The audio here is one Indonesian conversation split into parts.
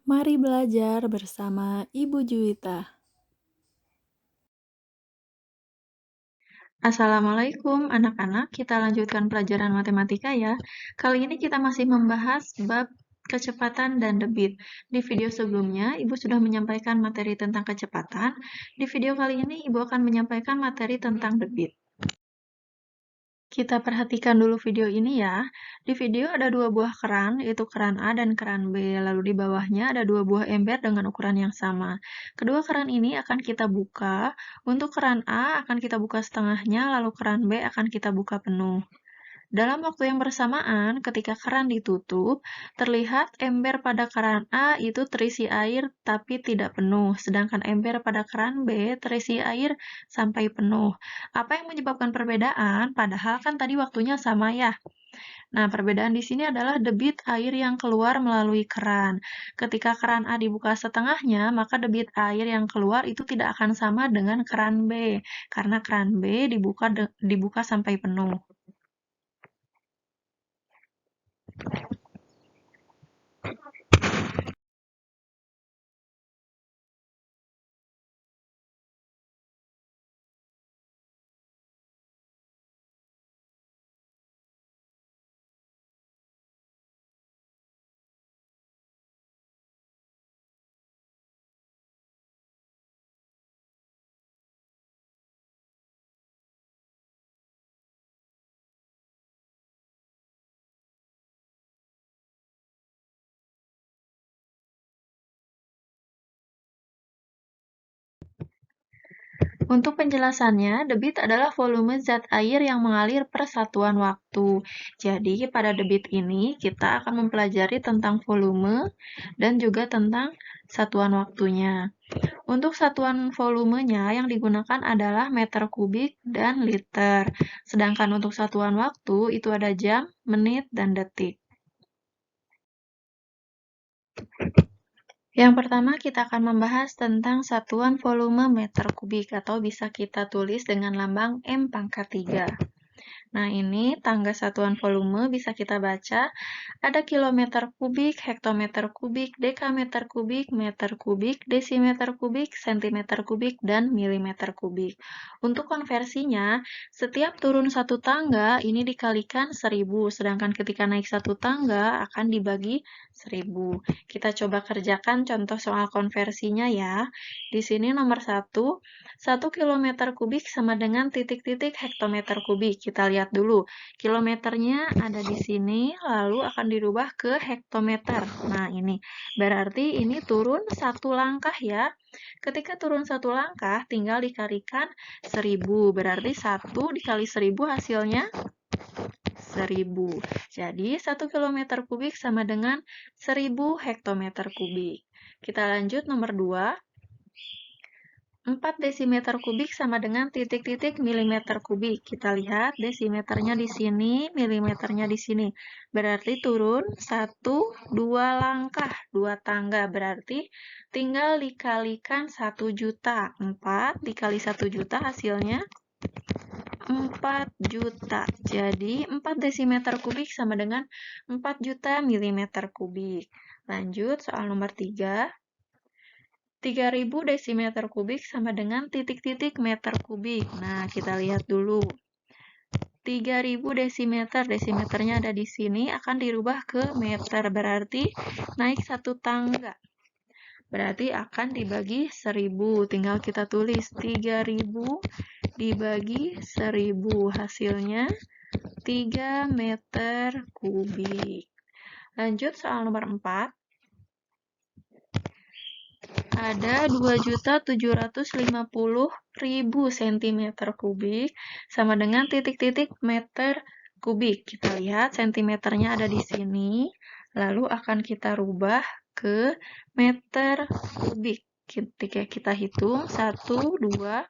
Mari belajar bersama Ibu Juwita. Assalamualaikum anak-anak, kita lanjutkan pelajaran matematika ya. Kali ini kita masih membahas bab kecepatan dan debit. Di video sebelumnya, Ibu sudah menyampaikan materi tentang kecepatan. Di video kali ini, Ibu akan menyampaikan materi tentang debit. Kita perhatikan dulu video ini ya. Di video ada dua buah keran, yaitu keran A dan keran B. Lalu di bawahnya ada dua buah ember dengan ukuran yang sama. Kedua keran ini akan kita buka. Untuk keran A akan kita buka setengahnya, lalu keran B akan kita buka penuh. Dalam waktu yang bersamaan, ketika keran ditutup, terlihat ember pada keran A itu terisi air tapi tidak penuh, sedangkan ember pada keran B terisi air sampai penuh. Apa yang menyebabkan perbedaan? Padahal kan tadi waktunya sama ya. Nah, perbedaan di sini adalah debit air yang keluar melalui keran. Ketika keran A dibuka setengahnya, maka debit air yang keluar itu tidak akan sama dengan keran B, karena keran B dibuka sampai penuh. Untuk penjelasannya, debit adalah volume zat air yang mengalir per satuan waktu. Jadi, pada debit ini kita akan mempelajari tentang volume dan juga tentang satuan waktunya. Untuk satuan volumenya yang digunakan adalah meter kubik dan liter. Sedangkan untuk satuan waktu itu ada jam, menit, dan detik. Yang pertama, kita akan membahas tentang satuan volume meter kubik atau bisa kita tulis dengan lambang M⁻3. Nah, ini tangga satuan volume bisa kita baca. Ada kilometer kubik, hektometer kubik, dekameter kubik, meter kubik, desimeter kubik, sentimeter kubik, dan milimeter kubik. Untuk konversinya, setiap turun satu tangga ini dikalikan 1000, sedangkan ketika naik satu tangga akan dibagi 1000. Kita coba kerjakan contoh soal konversinya ya. Di sini nomor 1 kilometer kubik sama dengan titik-titik hektometer kubik. Kita lihat dulu, kilometernya ada di sini, lalu akan dirubah ke hektometer. Nah, ini berarti ini turun satu langkah ya. Ketika turun satu langkah, tinggal dikalikan 1000. Berarti 1 dikali 1000 hasilnya 1000. Jadi, 1 kilometer kubik sama dengan 1000 hektometer kubik. Kita lanjut nomor 2. 4 desimeter kubik sama dengan titik-titik milimeter kubik. Kita lihat desimeternya di sini, milimeternya di sini. Berarti turun 1, 2 langkah, 2 tangga. Berarti tinggal dikalikan 1 juta. 4 dikali 1 juta hasilnya 4 juta. Jadi 4 desimeter kubik sama dengan 4 juta milimeter kubik. Lanjut soal nomor 3. 3000 desimeter kubik sama dengan titik-titik meter kubik. Nah, kita lihat dulu. 3000 desimeter, desimeternya ada di sini, akan dirubah ke meter, berarti naik satu tangga. Berarti akan dibagi 1000, tinggal kita tulis 3000 dibagi 1000, hasilnya 3 meter kubik. Lanjut soal nomor 4. Ada 2.750.000 cm kubik sama dengan titik-titik meter kubik. Kita lihat sentimeternya ada di sini, lalu akan kita rubah ke meter kubik. Ketika kita hitung 1, 2,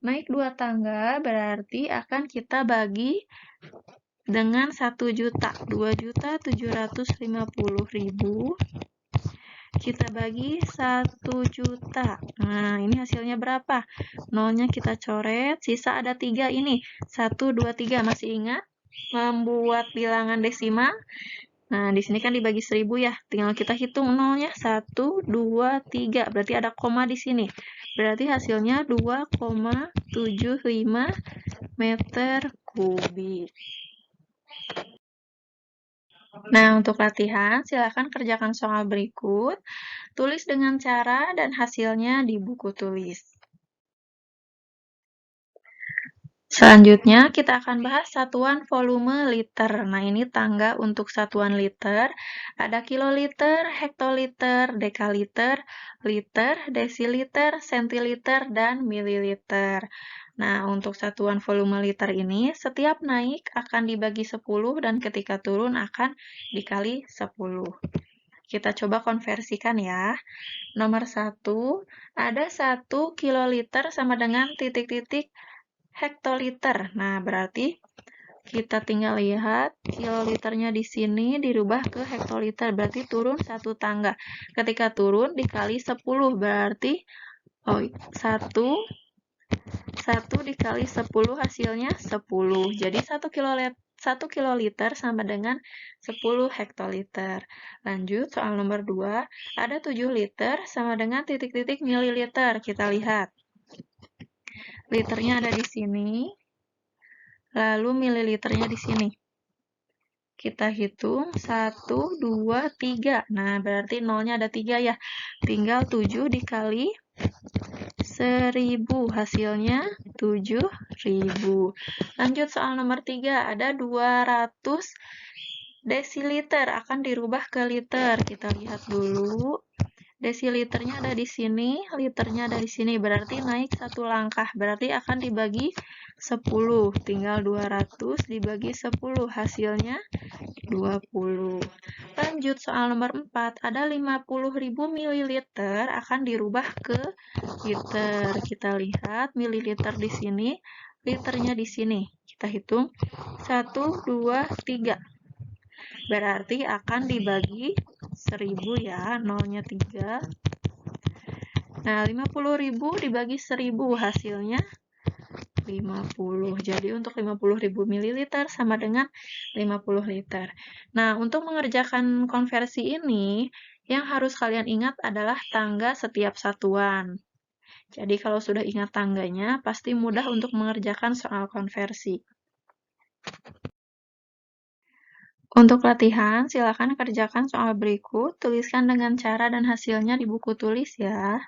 naik 2 tangga berarti akan kita bagi dengan 1 juta. 2.750.000 kita bagi 1 juta. Nah, ini hasilnya berapa? Nolnya kita coret, sisa ada 3 ini. 1, 2, 3. Masih ingat membuat bilangan desimal? Nah, di sini kan dibagi 1000 ya. Tinggal kita hitung nolnya. 1, 2, 3. Berarti ada koma di sini. Berarti hasilnya 2,75 meter kubik. Nah, untuk latihan, silakan kerjakan soal berikut. Tulis dengan cara dan hasilnya di buku tulis. Selanjutnya, kita akan bahas satuan volume liter. Nah, ini tangga untuk satuan liter. Ada kiloliter, hektoliter, dekaliter, liter, desiliter, sentiliter, dan mililiter. Nah, untuk satuan volume liter ini, setiap naik akan dibagi 10 dan ketika turun akan dikali 10. Kita coba konversikan ya. Nomor 1, ada 1 kiloliter sama dengan titik-titik hektoliter. Nah, berarti kita tinggal lihat kiloliternya di sini dirubah ke hektoliter. Berarti turun satu tangga. Ketika turun dikali 10 berarti 1 dikali 10 hasilnya 10. Jadi 1 kiloliter sama dengan 10 hektoliter. Lanjut, soal nomor 2. Ada 7 liter sama dengan titik-titik mililiter. Kita lihat. Liternya ada di sini. Lalu mililiternya di sini. Kita hitung 1, 2, 3. Nah, berarti nolnya ada 3 ya. Tinggal 7 dikali 1000. Hasilnya 7000. Lanjut soal nomor 3. Ada 200 desiliter. Akan dirubah ke liter. Kita lihat dulu. Desiliternya ada di sini, liternya ada di sini. Berarti naik satu langkah. Berarti akan dibagi 10. Tinggal 200 dibagi 10. Hasilnya 20. Lanjut soal nomor 4. Ada 50.000 mililiter akan dirubah ke liter. Kita lihat mililiter di sini, liternya di sini. Kita hitung 1, 2, 3. Berarti akan dibagi 1000 ya, nolnya 3. Nah, 50.000 dibagi 1000 hasilnya 50. Jadi untuk 50.000 mililiter sama dengan 50 liter. Nah, untuk mengerjakan konversi ini, yang harus kalian ingat adalah tangga setiap satuan. Jadi kalau sudah ingat tangganya, pasti mudah untuk mengerjakan soal konversi. Untuk latihan, silakan kerjakan soal berikut, tuliskan dengan cara dan hasilnya di buku tulis ya.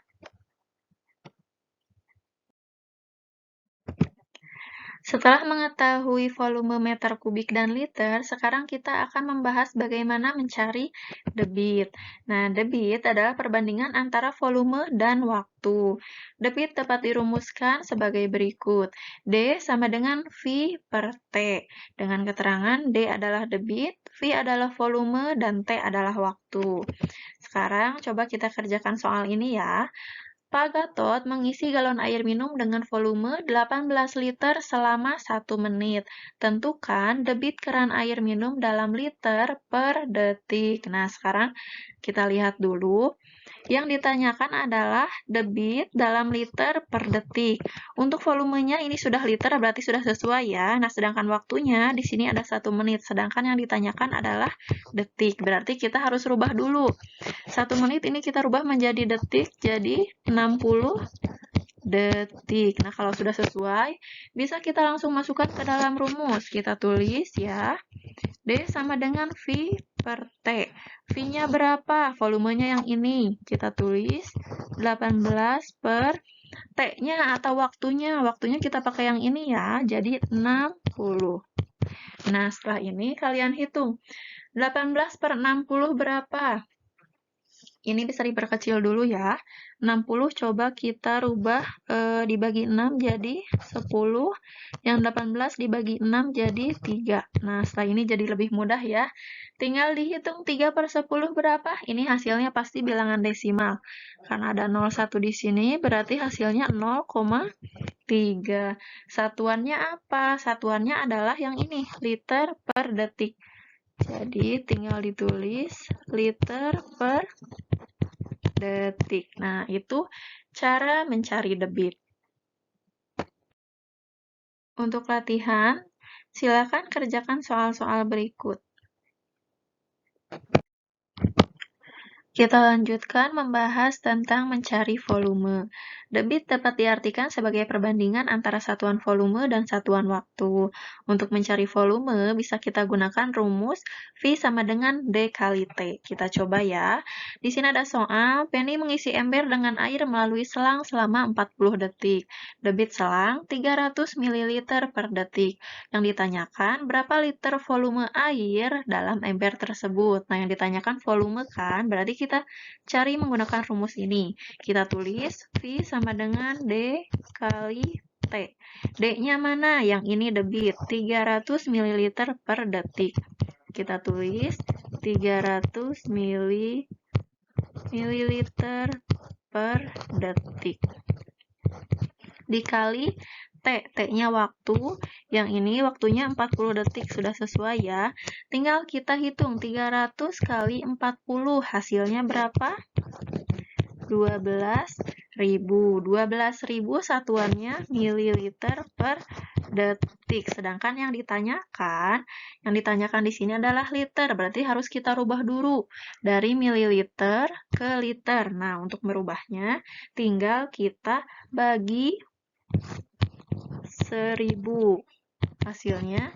Setelah mengetahui volume meter kubik dan liter, sekarang kita akan membahas bagaimana mencari debit. Nah, debit adalah perbandingan antara volume dan waktu. Debit dapat dirumuskan sebagai berikut. D sama dengan V per T. Dengan keterangan D adalah debit, V adalah volume, dan T adalah waktu. Sekarang coba kita kerjakan soal ini ya. Pak Gatot mengisi galon air minum dengan volume 18 liter selama 1 menit. Tentukan debit keran air minum dalam liter per detik. Nah, sekarang kita lihat dulu. Yang ditanyakan adalah debit dalam liter per detik. Untuk volumenya ini sudah liter, berarti sudah sesuai ya. Nah, sedangkan waktunya di sini ada 1 menit. Sedangkan yang ditanyakan adalah detik. Berarti kita harus rubah dulu. 1 menit ini kita rubah menjadi detik, jadi 60 detik. Nah, kalau sudah sesuai, bisa kita langsung masukkan ke dalam rumus. Kita tulis ya, D sama dengan V per T. V-nya berapa? Volumenya yang ini. Kita tulis 18 per T-nya atau waktunya. Waktunya kita pakai yang ini ya, jadi 60. Nah, setelah ini kalian hitung. 18 per 60 berapa? Ini bisa diperkecil dulu ya. 60 coba kita rubah dibagi 6 jadi 10. Yang 18 dibagi 6 jadi 3. Nah, setelah ini jadi lebih mudah ya. Tinggal dihitung 3 per 10 berapa? Ini hasilnya pasti bilangan desimal. Karena ada 01 di sini, berarti hasilnya 0,3. Satuannya apa? Satuannya adalah yang ini, liter per detik. Jadi tinggal ditulis liter per detik. Nah, itu cara mencari debit. Untuk latihan, silakan kerjakan soal-soal berikut. Kita lanjutkan membahas tentang mencari volume. Debit dapat diartikan sebagai perbandingan antara satuan volume dan satuan waktu. Untuk mencari volume, bisa kita gunakan rumus V sama dengan D kali T. Kita coba ya. Di sini ada soal, Penny mengisi ember dengan air melalui selang selama 40 detik. Debit selang 300 ml per detik. Yang ditanyakan, berapa liter volume air dalam ember tersebut? Nah, yang ditanyakan volume kan, berarti kita cari menggunakan rumus ini. Kita tulis V sama dengan D kali T. D-nya mana? Yang ini debit, 300 ml per detik. Kita tulis 300 ml per detik. Dikali T-nya waktu, yang ini waktunya 40 detik, sudah sesuai ya. Tinggal kita hitung 300 kali 40, hasilnya berapa? 12.000. 12.000 satuannya mililiter per detik. Sedangkan yang ditanyakan di sini adalah liter, berarti harus kita rubah dulu dari mililiter ke liter. Nah, untuk merubahnya tinggal kita bagi 1000. Hasilnya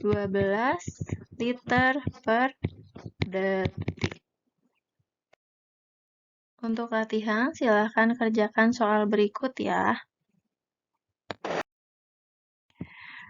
12 liter per detik. Untuk latihan, silakan kerjakan soal berikut ya.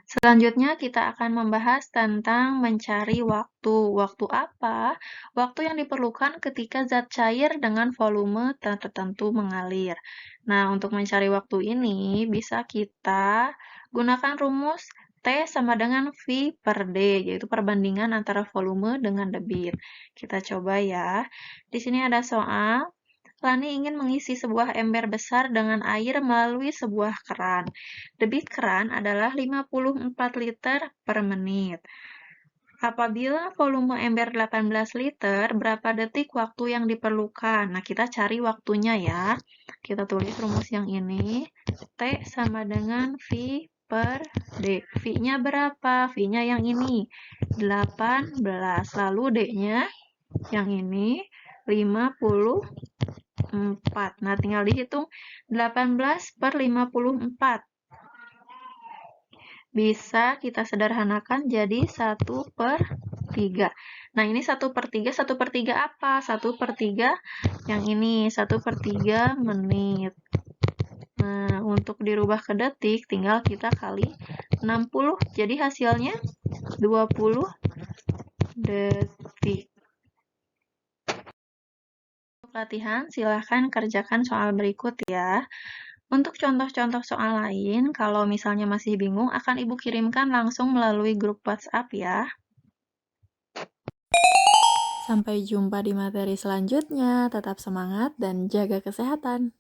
Selanjutnya kita akan membahas tentang mencari waktu. Waktu apa? Waktu yang diperlukan ketika zat cair dengan volume tertentu mengalir. Nah, untuk mencari waktu ini bisa kita gunakan rumus T sama dengan V per D, yaitu perbandingan antara volume dengan debit. Kita coba ya. Di sini ada soal. Lani ingin mengisi sebuah ember besar dengan air melalui sebuah keran. Debit keran adalah 54 liter per menit. Apabila volume ember 18 liter, berapa detik waktu yang diperlukan? Nah, kita cari waktunya ya. Kita tulis rumus yang ini. T sama dengan V per D. V-nya berapa? V-nya yang ini. 18. Lalu D-nya yang ini 54. Nah, tinggal dihitung 18 per 54. Bisa kita sederhanakan jadi 1/3. Nah, ini 1/3. 1/3 apa? 1/3 yang ini. 1/3 menit. Nah, untuk dirubah ke detik, tinggal kita kali 60. Jadi hasilnya 20 detik. Latihan, silahkan kerjakan soal berikut ya. Untuk contoh-contoh soal lain, kalau misalnya masih bingung, akan Ibu kirimkan langsung melalui grup WhatsApp ya. Sampai jumpa di materi selanjutnya. Tetap semangat dan jaga kesehatan.